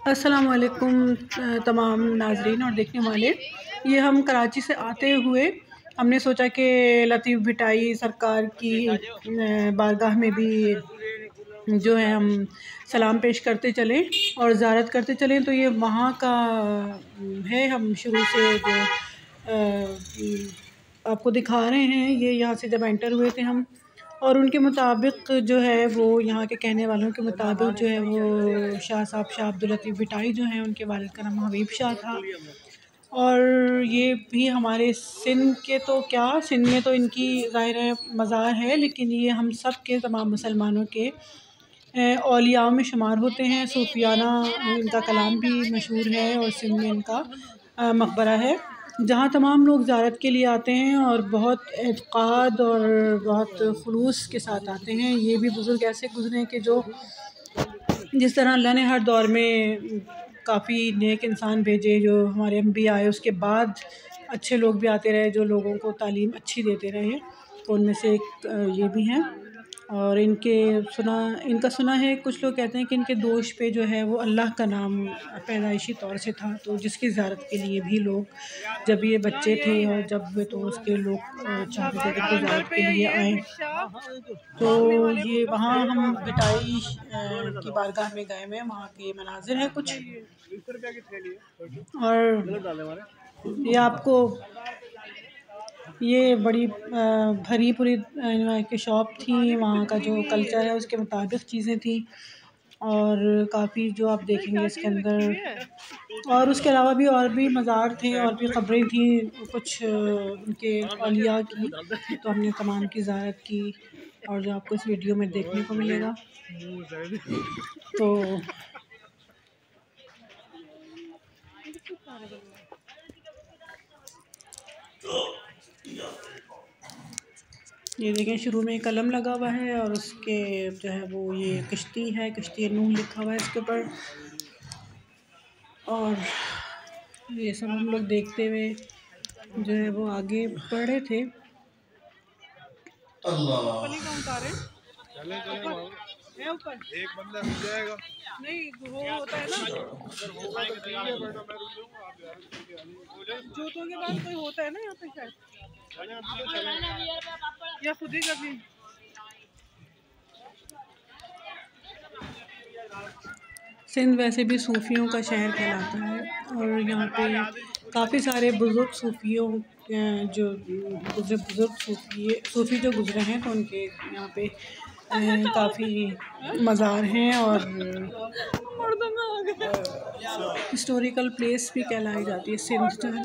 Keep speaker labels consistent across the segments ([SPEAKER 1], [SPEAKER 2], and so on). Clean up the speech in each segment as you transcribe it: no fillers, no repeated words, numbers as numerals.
[SPEAKER 1] अस्सलाम वालेकुम तमाम नाज़रीन और देखने वाले। ये हम कराची से आते हुए हमने सोचा कि लतीफ़ भिटाई सरकार की बारगाह में भी जो है हम सलाम पेश करते चलें और ज़ियारत करते चलें। तो ये वहाँ का है, हम शुरू से जो आपको दिखा रहे हैं। ये यहाँ से जब एंटर हुए थे हम, और उनके मुताबिक जो है वो यहाँ के कहने वालों के मुताबिक जो है वो शाह साहब, शाह अब्दुल लतीफ़ भिटाई जो हैं, उनके वालिद का नाम हबीब शाह था। और ये भी हमारे सिंध के, तो क्या सिंध में तो इनकी ज़ाहिर है मज़ार है, लेकिन ये हम सब के तमाम मुसलमानों के औलिया में शुमार होते हैं। सूफियाना इनका कलाम भी मशहूर है और सिंध में इनका मकबरा है, जहाँ तमाम लोग ज़ियारत के लिए आते हैं और बहुत एतक़ाद और बहुत ख़ुलूस के साथ आते हैं। ये भी बुज़ुर्ग ऐसे गुज़रे कि जो जिस तरह अल्लाह ने हर दौर में काफ़ी नेक इंसान भेजे, जो हमारे अम्बिया आए, उसके बाद अच्छे लोग भी आते रहे जो लोगों को तालीम अच्छी देते रहे। तो उनमें से एक ये भी हैं। और इनका सुना है, कुछ लोग कहते हैं कि इनके दोष पे जो है वो अल्लाह का नाम पैदाइशी तौर से था, तो जिसकी ज़ियारत के लिए भी लोग जब ये बच्चे थे और जब तो उसके लोग चाहते थे कि इनकी ज़ियारत के लिए आएँ। तो ये वहाँ हम भिटाई की बारगाह में गए हुए हैं, वहाँ के मनाज़िर हैं कुछ। और ये आपको ये बड़ी भरी पूरी की शॉप थी, वहाँ का जो कल्चर है उसके मुताबिक चीज़ें थी। और काफ़ी जो आप देखेंगे इसके अंदर, और उसके अलावा भी और भी मज़ार थे और भी क़ब्रें थी कुछ उनके औलिया की, तो हमने तमाम की ज़ियारत की और जो आपको इस वीडियो में देखने को मिलेगा। तो ये देखें, शुरू में कलम लगा हुआ है और उसके जो है वो ये कश्ती है, कश्ती नूह लिखा हुआ है इसके ऊपर। और ये सब हम लोग देखते हुए जो है वो आगे बढ़ रहे थे। ऊपर एक बंदा रुक जाएगा, नहीं वो होता है ना, अगर होगा तो ठीक है बेटा, मैं रुक जाऊंगा। जूतों के बाद कोई होता है ना यहाँ पे शायद, या खुद ही कभी। सिंध वैसे भी सूफ़ियों का शहर कहलाता है और यहाँ पे काफ़ी सारे बुज़ुर्ग सूफ़ियों जो बुज़ुर्ग सूफ़ी जो गुज़रे हैं, तो उनके यहाँ पे काफ़ी मज़ार हैं और हिस्टोरिकल प्लेस भी कहलाई जाती है सिंध जो है।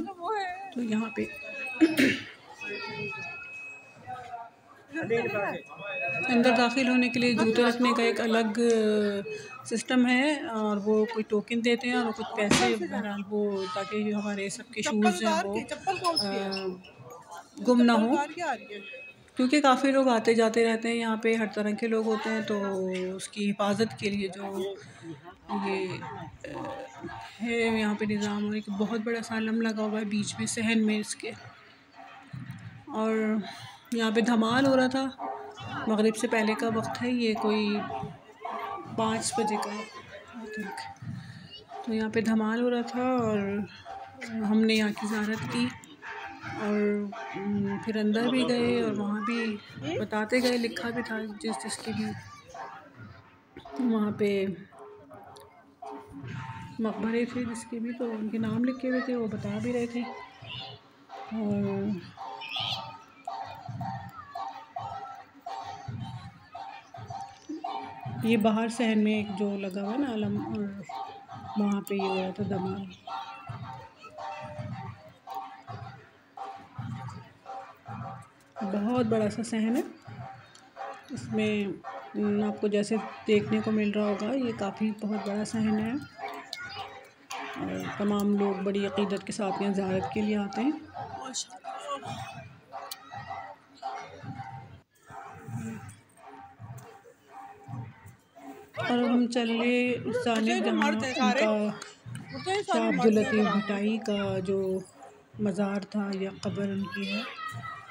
[SPEAKER 1] तो यहाँ पे अंदर दाखिल होने के लिए जूते रखने का एक अलग सिस्टम है और वो कोई टोकन देते हैं और कुछ पैसे, बहरहाल वो, ताकि जो हमारे सबके शूज़ हैं वो गुम ना हो, क्योंकि काफ़ी लोग आते जाते रहते हैं यहाँ पे, हर तरह के लोग होते हैं। तो उसकी हिफाजत के लिए जो ये है यहाँ पे निज़ाम, और एक बहुत बड़ा सालम लगा हुआ है बीच में सहन में इसके। और यहाँ पे धमाल हो रहा था, मगरिब से पहले का वक्त है, ये कोई 5 बजे का आई थिंक। तो यहाँ पे धमाल हो रहा था और हमने यहाँ की ज़ियारत की और फिर अंदर भी गए और वहाँ भी बताते गए, लिखा भी था जिसके भी वहाँ पे मकबरे थे जिसके भी, तो उनके नाम लिखे हुए थे, वो बता भी रहे थे। और ये बाहर सहन में एक जो लगा हुआ है ना आलम, और वहाँ पे ये हो रहा था धमाल। बहुत बड़ा सा सहन है, इसमें आपको जैसे देखने को मिल रहा होगा, ये काफ़ी बहुत बड़ा सहन है और तमाम लोग बड़ी अक़ीदत के साथ यहाँ ज़ियारत के लिए आते हैं। और हम चले उस जानिब जहाँ उनका शाह अब्दुल लतीफ़ भिटाई का जो मज़ार था या कब्र उनकी है,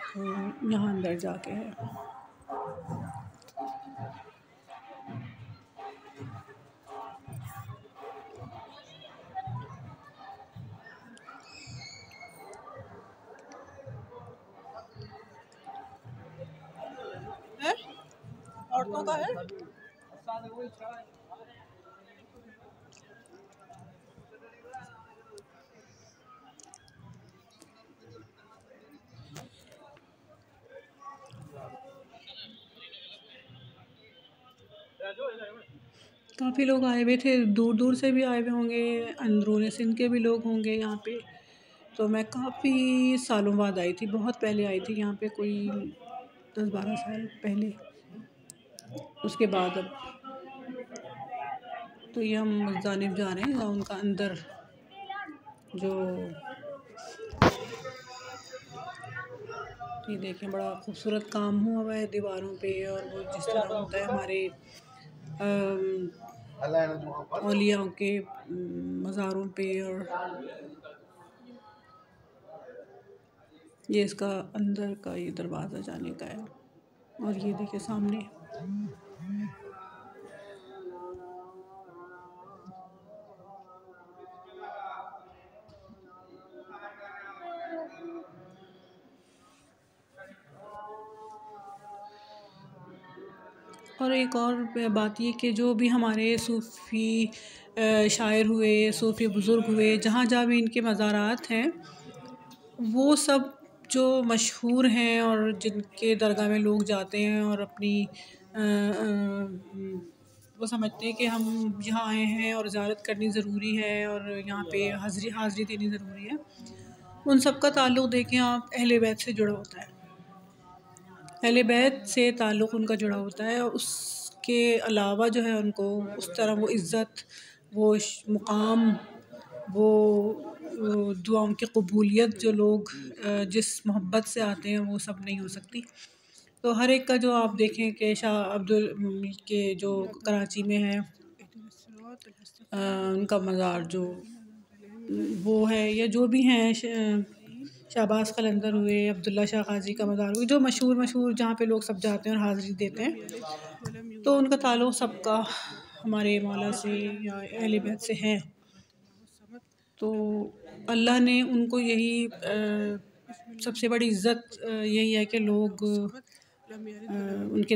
[SPEAKER 1] तो यहाँ अंदर जाके है। कितनों का है? काफ़ी लोग आए हुए थे, दूर दूर से भी आए हुए होंगे, अंदरूनी सिंध के भी लोग होंगे यहाँ पे। तो मैं काफ़ी सालों बाद आई थी, बहुत पहले आई थी यहाँ पे, कोई 10-12 साल पहले। उसके बाद अब तो ये हम उस जानिब जा रहे हैं, उनका अंदर जो ये देखें बड़ा खूबसूरत काम हुआ है दीवारों पे, और वो जिस तरह होता है हमारे औलियाओं के मज़ारों पे। और ये इसका अंदर का ये दरवाज़ा जाने का है, और ये देखिए सामने और एक और बात ये कि जो भी हमारे सूफ़ी शायर हुए, सूफ़ी बुज़ुर्ग हुए, जहाँ जहाँ भी इनके मज़ारात हैं, वो सब जो मशहूर हैं और जिनके दरगाह में लोग जाते हैं और अपनी वो समझते हैं कि हम यहाँ आए हैं और ज़ियारत करनी ज़रूरी है और यहाँ पे हाज़री देनी ज़रूरी है, उन सब का ताल्लुक़ देखें आप अहले बैत से जुड़ा होता है। अहले बैत से ताल्लुक़ उनका जुड़ा होता है, और उसके अलावा जो है उनको उस तरह वो इज़्ज़त, वो मुक़ाम, वो दुआओं की कबूलियत जो लोग जिस मोहब्बत से आते हैं वो सब नहीं हो सकती। तो हर एक का जो आप देखें कि शाह अब्दुल के जो कराची में है उनका मज़ार जो वो है, या जो भी हैं शहबाज़ कलंदर हुए, अब्दुल्ला शाह ग़ाज़ी का मज़ार हुआ, जो मशहूर जहाँ पे लोग सब जाते हैं और हाज़िरी देते हैं, तो उनका ताल्लुक़ सबका हमारे मौला से या अहले बैत से है। तो अल्लाह ने उनको यही सबसे बड़ी इज़्ज़त यही है कि लोग उनके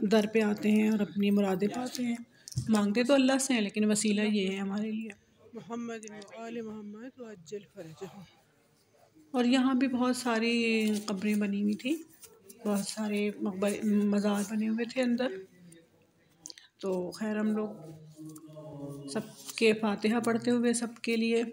[SPEAKER 1] दर पे आते हैं और अपनी मुरादें पाते हैं। मांगते तो अल्लाह से हैं, लेकिन वसीला ये है हमारे लिए। और यहाँ भी बहुत सारी कब्रें बनी हुई थी, बहुत सारे मज़ार बने हुए थे अंदर। तो खैर हम लोग सबके फातिहा पढ़ते हुए सबके लिए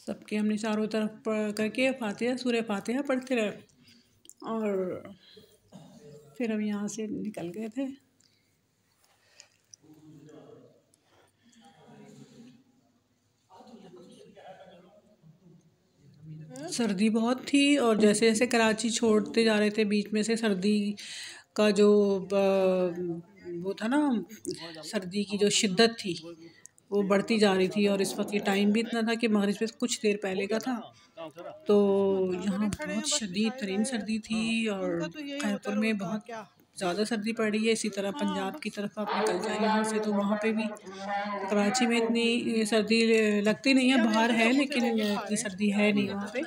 [SPEAKER 1] सबके हमने चारों तरफ करके फातिहा सूरह फातिहा पढ़ते रहे, और फिर हम यहाँ से निकल गए थे। सर्दी बहुत थी, और जैसे जैसे कराची छोड़ते जा रहे थे बीच में से सर्दी का जो वो था ना, सर्दी की जो शिद्दत थी वो बढ़ती जा रही थी। और इस वक्त ये टाइम भी इतना था कि मगरिब से कुछ देर पहले का था, तो यहाँ बहुत शदीद तरीन सर्दी थी। और खैरपुर में बहुत ज़्यादा सर्दी पड़ रही है। इसी तरह पंजाब की तरफ आप निकल जाए यहाँ से तो वहाँ पे भी, कराची में इतनी सर्दी लगती नहीं है, बाहर है लेकिन इतनी सर्दी है नहीं वहाँ पे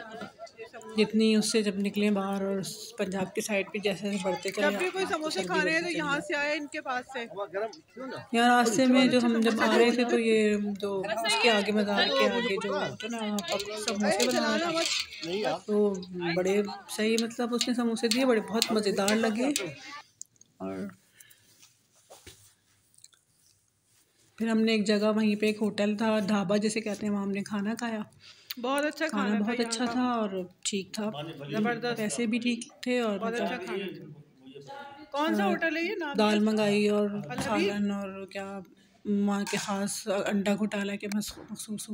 [SPEAKER 1] जितनी उससे जब निकले बाहर। और पंजाब की साइड पे जैसे जैसे बढ़ते गए, जब भी कोई समोसे खा रहे हैं तो यहाँ से आए इनके पास से। यहाँ रास्ते में जो हम जब आ रहे थे तो ये जो उसके आगे मज़ार के आगे जो ना समोसे बना रहे थे, तो बड़े सही, मतलब उसने समोसे दिए, बड़े बहुत मज़ेदार लगे। और फिर हमने एक जगह वहीं पे एक होटल था, ढाबा जिसे कहते हैं, वहाँ हमने खाना खाया। बहुत अच्छा खाना बहुत अच्छा था और ठीक था, ज़बरदस्त, पैसे भी ठीक थे। और बहुत अच्छा खाना था। कौन सा होटल है ये? नाम दाल मंगाई और सालन और क्या वहाँ के ख़ास अंडा घोटाला के मखसूस